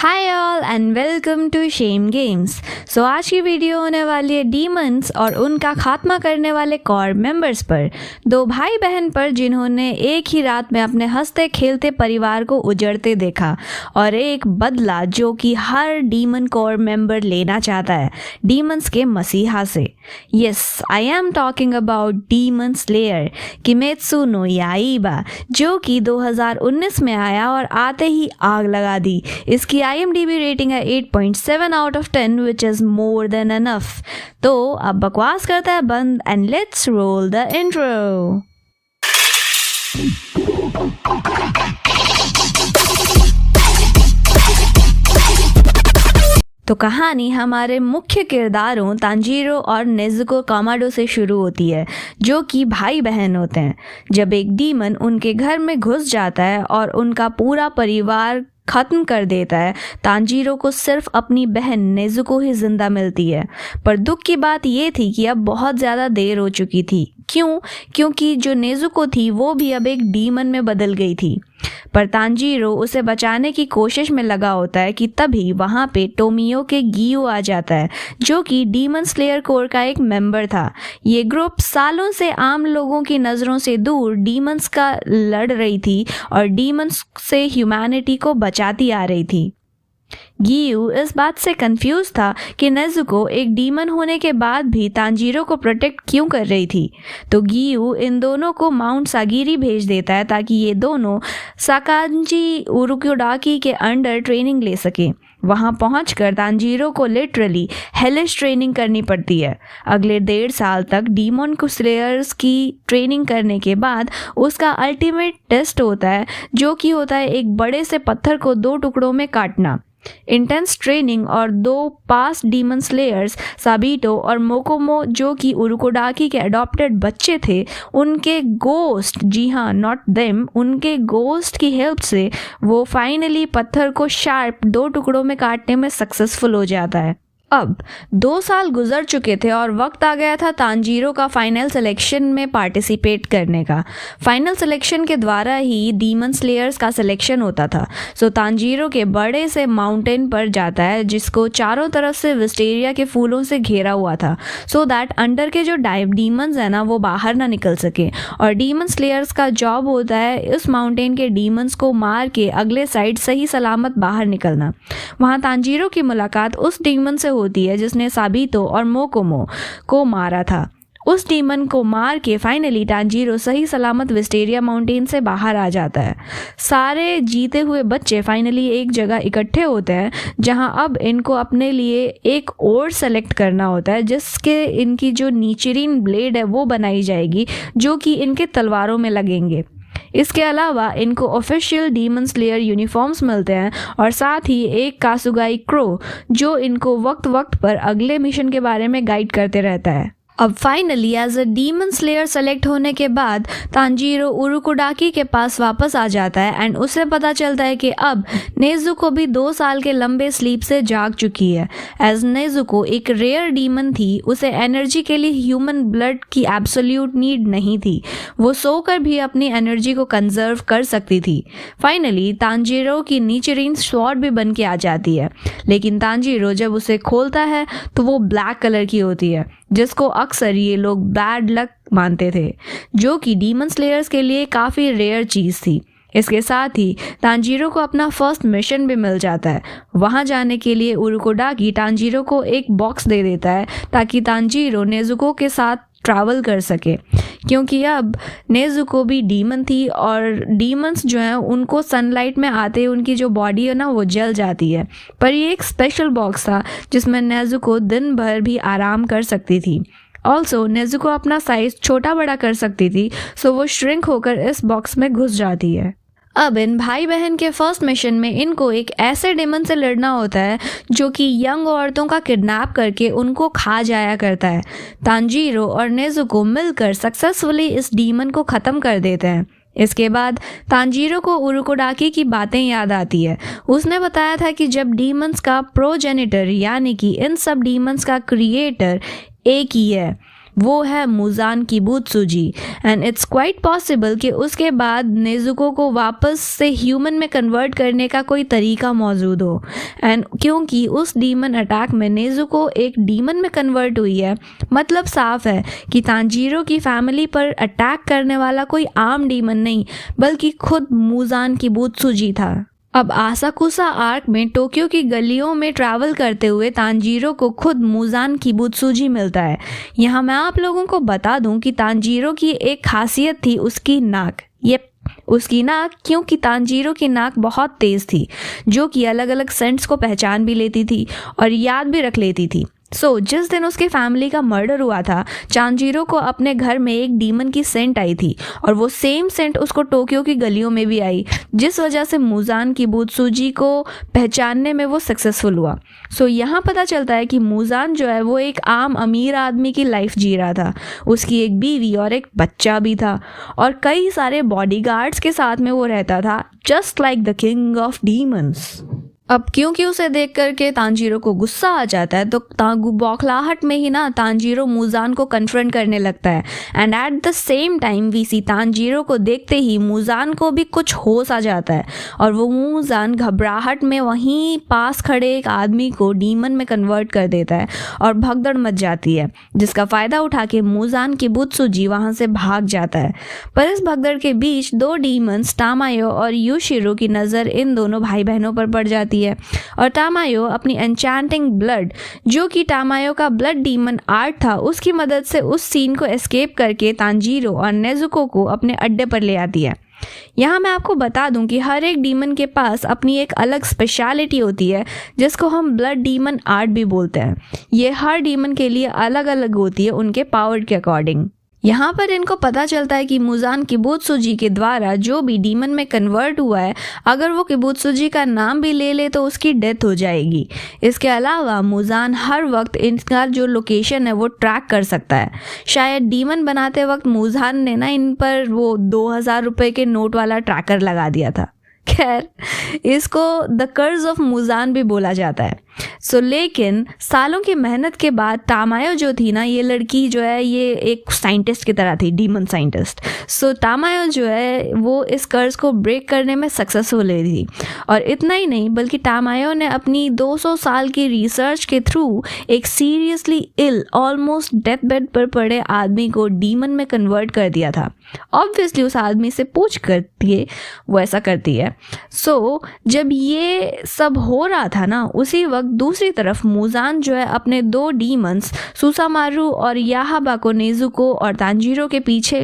Hi all and welcome to Shame Games. So आज की video होने वाली है डीमंस और उनका खात्मा करने वाले कोर मेंबर्स पर। दो भाई बहन पर जिन्होंने एक ही रात में अपने हंसते खेलते परिवार को उजड़ते देखा और एक बदला जो कि हर डीमन कोर मेंबर लेना चाहता है डीमंस के मसीहा से। Yes, I am talking about Demon Slayer Kimetsu no Yaiba, जो कि 2019 में आया और आते ही आग लगा दी। इसकी IMDb रेटिंग है 8.7 out of 10 which is more than enough. तो अब बकवास करता है बंद and let's roll the intro. तो कहानी हमारे मुख्य किरदारों तांजीरो और नेजुको कामाडो से शुरू होती है, जो कि भाई बहन होते हैं। जब एक डीमन उनके घर में घुस जाता है और उनका पूरा परिवार खत्म कर देता है, तांजीरो को सिर्फ अपनी बहन नेजुको ही जिंदा मिलती है। पर दुख की बात ये थी कि अब बहुत ज़्यादा देर हो चुकी थी। क्योंकि जो नेजुको थी वो भी अब एक डीमन में बदल गई थी। पर तांजीरो उसे बचाने की कोशिश में लगा होता है कि तभी वहाँ पे टोमियो गियो आ जाता है, जो कि डीमन स्लेयर कोर का एक मेंबर था। ये ग्रुप सालों से आम लोगों की नज़रों से दूर डीमंस का लड़ रही थी और डीमंस से ह्यूमैनिटी को बचाती आ रही थी। गियू इस बात से कंफ्यूज था कि नेजुको एक डीमन होने के बाद भी तांजीरो को प्रोटेक्ट क्यों कर रही थी। तो गियू इन दोनों को माउंट सागिरी भेज देता है ताकि ये दोनों साकांजी उरुकोडाकी के अंडर ट्रेनिंग ले सके। वहाँ पहुंचकर तांजीरो को लिटरली हेलिश ट्रेनिंग करनी पड़ती है। अगले 1.5 साल तक डीमन को स्लेयर्स की ट्रेनिंग करने के बाद उसका अल्टीमेट टेस्ट होता है, जो कि होता है एक बड़े से पत्थर को 2 टुकड़ों में काटना। इंटेंस ट्रेनिंग और 2 पास्ट डीमन स्लेयर्स साबितो और मोकोमो, जो कि उरुकोडाकी के अडॉप्टेड बच्चे थे, उनके गोस्ट, जी हाँ नॉट देम, उनके गोस्ट की हेल्प से वो फाइनली पत्थर को शार्प 2 टुकड़ों में काटने में सक्सेसफुल हो जाता है। अब 2 साल गुजर चुके थे और वक्त आ गया था तांजीरो का फाइनल सिलेक्शन में पार्टिसिपेट करने का। फाइनल सिलेक्शन के द्वारा ही डीमन स्लेयर्स का सिलेक्शन होता था। सो तांजीरो के बड़े से माउंटेन पर जाता है, जिसको चारों तरफ से विस्टेरिया के फूलों से घेरा हुआ था, सो दैट अंडर के जो डीमंस है ना वो बाहर ना निकल सके। और डीमन स्लेयर्स का जॉब होता है इस माउंटेन के डीमंस को मार के अगले साइड सही सलामत बाहर निकलना। वहाँ तांजीरो की मुलाकात उस डीमन से होती है जिसने साबितो और मोकोमो को मारा था। उस डीमन को मार के फाइनली तांजीरो सही सलामत विस्टेरिया माउंटेन से बाहर आ जाता है। सारे जीते हुए बच्चे फाइनली एक जगह इकट्ठे होते हैं, जहां अब इनको अपने लिए एक और सेलेक्ट करना होता है, जिसके इनकी जो नीचरीन ब्लेड है वो बनाई जाएगी, जो कि इनके तलवारों में लगेंगे। इसके अलावा इनको ऑफिशियल डीमन स्लेयर यूनिफॉर्म्स मिलते हैं और साथ ही एक कासुगाई क्रो, जो इनको वक्त वक्त पर अगले मिशन के बारे में गाइड करते रहता है। अब finally as a demon slayer select होने के बाद तांजीरो उरुकोडाकी के पास वापस आ जाता है एंड उसे पता चलता है कि अब नेजुको भी 2 साल के लंबे स्लीप से जाग चुकी है। एज नेजुको एक रेयर डीमन थी, उसे एनर्जी के लिए ह्यूमन ब्लड की एब्सोल्यूट नीड नहीं थी। वो सोकर भी अपनी एनर्जी को कंजर्व कर सकती थी। फाइनली तांजीरो की नीचरीन स्वॉर्ड भी बन के आ जाती है, लेकिन तांजीरो जब उसे खोलता है तो वो ब्लैक कलर की होती है, जिसको अक्सर ये लोग बैड लक मानते थे, जो कि डीमन स्लेयर्स के लिए काफ़ी रेयर चीज़ थी। इसके साथ ही तांजीरो को अपना फर्स्ट मिशन भी मिल जाता है। वहाँ जाने के लिए उरुकोडाकी तांजीरो को एक बॉक्स दे देता है ताकि तांजीरो नेजुको के साथ ट्रैवल कर सके, क्योंकि अब नेजुको भी डीमन थी और डीमंस जो हैं उनको सनलाइट में आते ही उनकी जो बॉडी है ना वो जल जाती है। पर ये एक स्पेशल बॉक्स था जिसमें नेजुको दिन भर भी आराम कर सकती थी। ऑल्सो नेजुको अपना साइज छोटा बड़ा कर सकती थी, सो वो श्रिंक होकर इस बॉक्स में घुस जाती है। अब इन भाई बहन के फर्स्ट मिशन में इनको एक ऐसे डेमन से लड़ना होता है जो कि यंग औरतों का किडनैप करके उनको खा जाया करता है। तांजीरो और नेजुको मिलकर सक्सेसफुली इस डीमन को ख़त्म कर देते हैं। इसके बाद तांजीरो को उरुकोडाकी की बातें याद आती है। उसने बताया था कि जब डीमंस का प्रोजेनिटर यानी कि इन सब डीमंस का क्रिएटर एक ही है, वो है Muzan Kibutsuji. And it's quite possible कि उसके बाद नेजुको को वापस से ह्यूमन में कन्वर्ट करने का कोई तरीका मौजूद हो। एंड क्योंकि उस डीमन अटैक में नेजुको एक डीमन में कन्वर्ट हुई है, मतलब साफ है कि तांजीरो की फैमिली पर अटैक करने वाला कोई आम डीमन नहीं बल्कि खुद मुजान किबुत्सुजी था। अब आसाकुसा आर्क में टोक्यो की गलियों में ट्रैवल करते हुए तांजीरो को खुद मुजान किबुत्सुजी मिलता है। यहाँ मैं आप लोगों को बता दूं कि तांजीरो की एक खासियत थी उसकी नाक। उसकी नाक, क्योंकि तांजीरो की नाक बहुत तेज़ थी जो कि अलग अलग सेंट्स को पहचान भी लेती थी और याद भी रख लेती थी। जिस दिन उसके फैमिली का मर्डर हुआ था, तांजीरो को अपने घर में एक डीमन की सेंट आई थी और वो सेम सेंट उसको टोक्यो की गलियों में भी आई, जिस वजह से मुजान किबुत्सुजी को पहचानने में वो सक्सेसफुल हुआ। यहाँ पता चलता है कि मुजान जो है वो एक आम अमीर आदमी की लाइफ जी रहा था। उसकी एक बीवी और एक बच्चा भी था और कई सारे बॉडीगार्ड्स के साथ में वो रहता था, just like the king of demons. अब क्योंकि उसे देख करके तांजीरो को गुस्सा आ जाता है तो बौखलाहट में ही ना तांजीरो मुजान को कन्फ्रंट करने लगता है। And at the same time we see Tanjiro को देखते ही मुजान को भी कुछ होश आ जाता है और वो मुजान घबराहट में वहीं पास खड़े एक आदमी को डीमन में कन्वर्ट कर देता है और भगदड़ मच जाती है, जिसका फ़ायदा उठा के मुजान किबुत्सुजी वहाँ से भाग जाता है। पर इस भगदड़ के बीच दो डीमंस तामायो और यूशिरो की नज़र इन दोनों भाई बहनों पर पड़ जाती है और तामायो अपनी एन्चैंटिंग ब्लड, जो कि तामायो का ब्लड डीमन आर्ट था, उसकी मदद से उस सीन को एस्केप करके तांजीरो और नेजुको को अपने अड्डे पर ले आती है। यहाँ मैं आपको बता दूं कि हर एक डीमन के पास अपनी एक अलग स्पेशलिटी होती है जिसको हम ब्लड डीमन आर्ट भी बोलते हैं। ये हर डीमन के लिए अलग अलग होती है उनके पावर के अकॉर्डिंग। यहाँ पर इनको पता चलता है कि मुजान किबुत्सुजी के द्वारा जो भी डीमन में कन्वर्ट हुआ है, अगर वो किबुत्सुजी का नाम भी ले ले तो उसकी डेथ हो जाएगी। इसके अलावा मुजान हर वक्त इनका जो लोकेशन है वो ट्रैक कर सकता है। शायद डीमन बनाते वक्त मुजान ने ना इन पर वो 2000 रुपये के नोट वाला ट्रैकर लगा दिया था। खैर, इसको द कर्ज ऑफ मुजान भी बोला जाता है। लेकिन सालों की मेहनत के बाद तामायो जो थी ना, ये लड़की जो है ये एक साइंटिस्ट की तरह थी, डीमन साइंटिस्ट। तामायो जो है वो इस कर्ज को ब्रेक करने में सक्सेसफुल हुई थी और इतना ही नहीं बल्कि तामायो ने अपनी 200 साल की रिसर्च के थ्रू एक seriously ill, almost death bed पर पड़े आदमी को डीमन में कन्वर्ट कर दिया था। ऑब्वियसली उस आदमी से पूछ करती वो ऐसा करती है। जब ये सब हो रहा था ना, उसी वक्त दूसरी तरफ मुजान जो है अपने दो डीमंस सुसामारू और याहाबा को नेजुको और तांजीरो के पीछे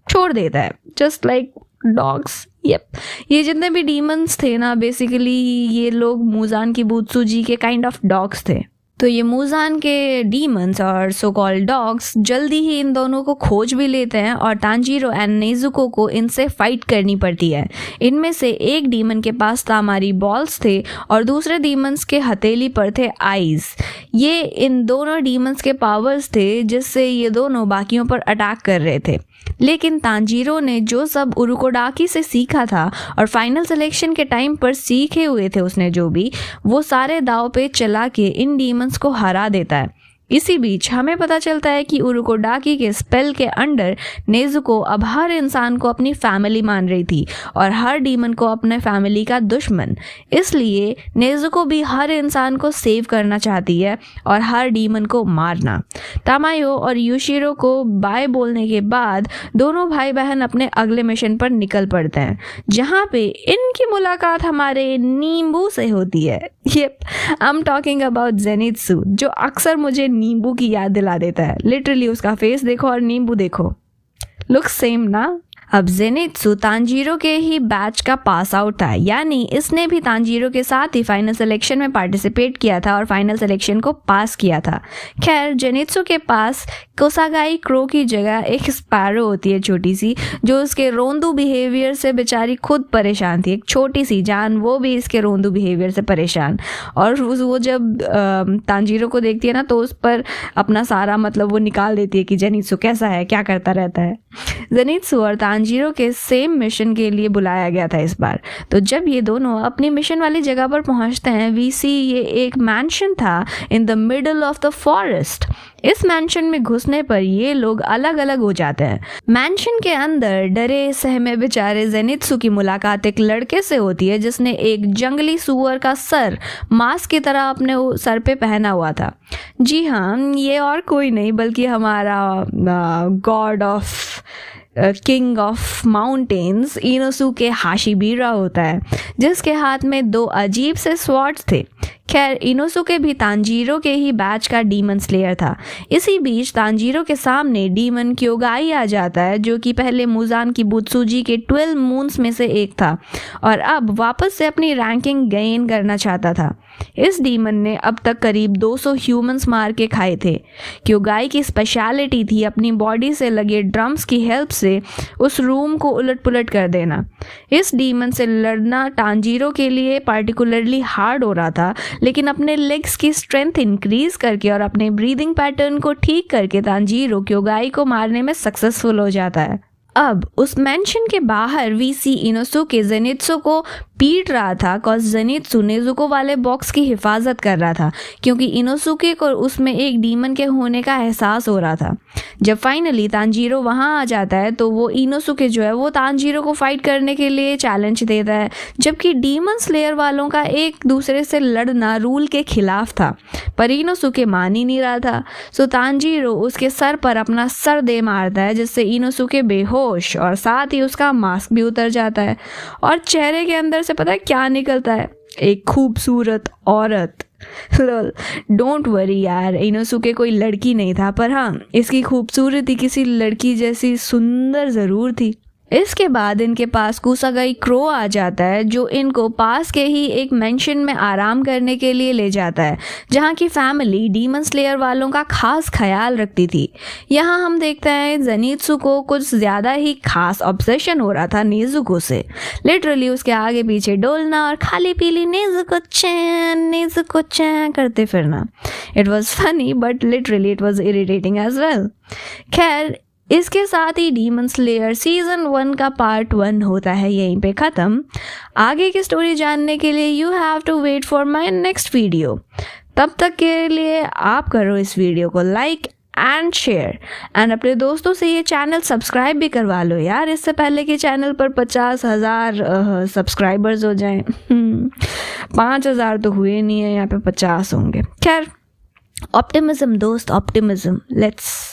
छोड़ देता है, जस्ट लाइक डॉग्स। ये जितने भी डीमंस थे ना, बेसिकली ये लोग मुजान किबुत्सुजी के काइंड ऑफ डॉग्स थे। ये मुजान के डीमंस और सो कॉल्ड डॉग्स जल्दी ही इन दोनों को खोज भी लेते हैं और तांजीरो एंड नेजुको को इनसे फाइट करनी पड़ती है। इनमें से एक डीमन के पास तामारी बॉल्स थे और दूसरे डीमंस के हथेली पर थे आईज। ये इन दोनों डीमंस के पावर्स थे जिससे ये दोनों बाकियों पर अटैक कर रहे थे। लेकिन तांजीरो ने जो सब उरुकोडाकी से सीखा था और फाइनल सिलेक्शन के टाइम पर सीखे हुए थे उसने जो भी, वो सारे दाव पे चला के इन डीमंस को हरा देता है। इसी बीच हमें पता चलता है कि उरुकोडाकी के स्पेल के अंडर नेजुको अब हर इंसान को अपनी फैमिली मान रही थी और हर डीमन को अपने फैमिली का दुश्मन। इसलिए नेजुको भी हर इंसान को सेव करना चाहती है और हर डीमन को मारना। तामायो और यूशिरो को बाय बोलने के बाद दोनों भाई बहन अपने अगले मिशन पर निकल पड़ते हैं, जहाँ पे इनकी मुलाकात हमारे नींबू से होती है। आई एम टॉकिंग अबाउट जेनित्सु, जो अक्सर मुझे नींबू की याद दिला देता है। लिटरली उसका फेस देखो और नींबू देखो, लुक सेम ना। अब जेनित्सु तांजीरो के ही बैच का पास आउट था, यानी इसने भी तांजीरो के साथ ही फाइनल सिलेक्शन में पार्टिसिपेट किया था और फाइनल सिलेक्शन को पास किया था। खैर, जेनित्सु के पास कोसागाई क्रो की जगह एक स्पैरो होती है छोटी सी, जो उसके रोंदू बिहेवियर से बेचारी खुद परेशान थी। एक छोटी सी जान, वो भी इसके रोंदू बिहेवियर से परेशान। और वो जब तांजीरो को देखती है ना, तो उस पर अपना सारा मतलब वो निकाल देती है कि जेनित्सु कैसा है, क्या करता रहता है। जेनित्सु और तांजीरो के सेम मिशन के लिए बुलाया गया था इस बार। तो जब ये दोनों अपनी मिशन वाली जगह पर पहुंचते हैं, वी सी ये एक मैंशन था in the middle of the forest. इस मैंशन में घुसने पर ये लोग अलग अलग हो जाते हैं। मैंशन के अंदर डरे सहमे बेचारे जेनित्सु की मुलाकात एक लड़के से होती है जिसने एक जंगली सुअर का सर मास्क की तरह अपने सर पे पहना हुआ था। जी हाँ, ये और कोई नहीं बल्कि हमारा god of king of mountains Inosuke Hashibira होता है, जिसके हाथ में 2 अजीब से स्वॉर्ड्स थे। खैर, इनोसुके भी तांजीरो के ही बैच का डीमन स्लेयर था। इसी बीच तांजीरो के सामने डीमन क्योगाई आ जाता है, जो कि पहले मुजान की बुत्सुजी के 12 मून्स में से एक था और अब वापस से अपनी रैंकिंग गेन करना चाहता था। इस डीमन ने अब तक करीब 200 ह्यूमंस मार के खाए थे। क्योगाई की स्पेशलिटी थी अपनी बॉडी से लगे ड्रम्स की हेल्प से उस रूम को उलट पुलट कर देना। इस डीमन से लड़ना तांजीरो के लिए पार्टिकुलरली हार्ड हो रहा था, लेकिन अपने लेग्स की स्ट्रेंथ इंक्रीज करके और अपने ब्रीदिंग पैटर्न को ठीक करके तांजीरो क्योगाई को मारने में सक्सेसफुल हो जाता है। अब उस मेंशन के बाहर वीसी इनोसुके जेनित्सु को पीट रहा था कॉज जेनित्सु नेजुको वाले बॉक्स की हिफाजत कर रहा था, क्योंकि इनोसुके को उसमें एक डीमन के होने का एहसास हो रहा था। जब फाइनली तांजीरो वहां आ जाता है तो वो इनोसुके जो है वो तांजीरो को फाइट करने के लिए चैलेंज देता है, जबकि डीमन स्लेयर वालों का एक दूसरे से लड़ना रूल के खिलाफ था, पर इनोसुके मान ही नहीं रहा था। सो तांजीरो उसके सर पर अपना सर दे मारता है, जिससे इनोसुके बेहोश और साथ ही उसका मास्क भी उतर जाता है और चेहरे के अंदर से पता है क्या निकलता है? एक खूबसूरत औरत। डोंट वरी यार, इनोसुके कोई लड़की नहीं था, पर हाँ, इसकी खूबसूरती किसी लड़की जैसी सुंदर जरूर थी। इसके बाद इनके पास कुसागाई क्रो आ जाता है, जो इनको पास के ही एक मेंशन में आराम करने के लिए ले जाता है, जहाँ की फैमिली डीमन स्लेयर वालों का खास ख्याल रखती थी। यहाँ हम देखते हैं जेनित्सु को कुछ ज़्यादा ही खास ऑब्सेशन हो रहा था नेजुको से। लिटरली उसके आगे पीछे डोलना और खाली पीली नेजुको चैन करते फिरना। It was funny but literally it was irritating as well. खैर, इसके साथ ही डीमन स्लेयर सीजन 1 का पार्ट 1 होता है यहीं पे ख़त्म। आगे की स्टोरी जानने के लिए you have to wait for my next video. तब तक के लिए आप करो इस वीडियो को लाइक एंड शेयर एंड अपने दोस्तों से ये चैनल सब्सक्राइब भी करवा लो यार, इससे पहले कि चैनल पर 50,000 सब्सक्राइबर्स हो जाएं। 5,000 तो हुए नहीं है, यहाँ पे 50 होंगे। खैर, ऑप्टिमिज्म दोस्त, optimism, let's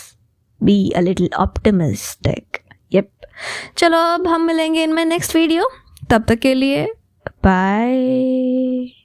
be a little optimistic. Yep. चलो अब हम मिलेंगे इन माय नेक्स्ट वीडियो। तब तक के लिए बाय।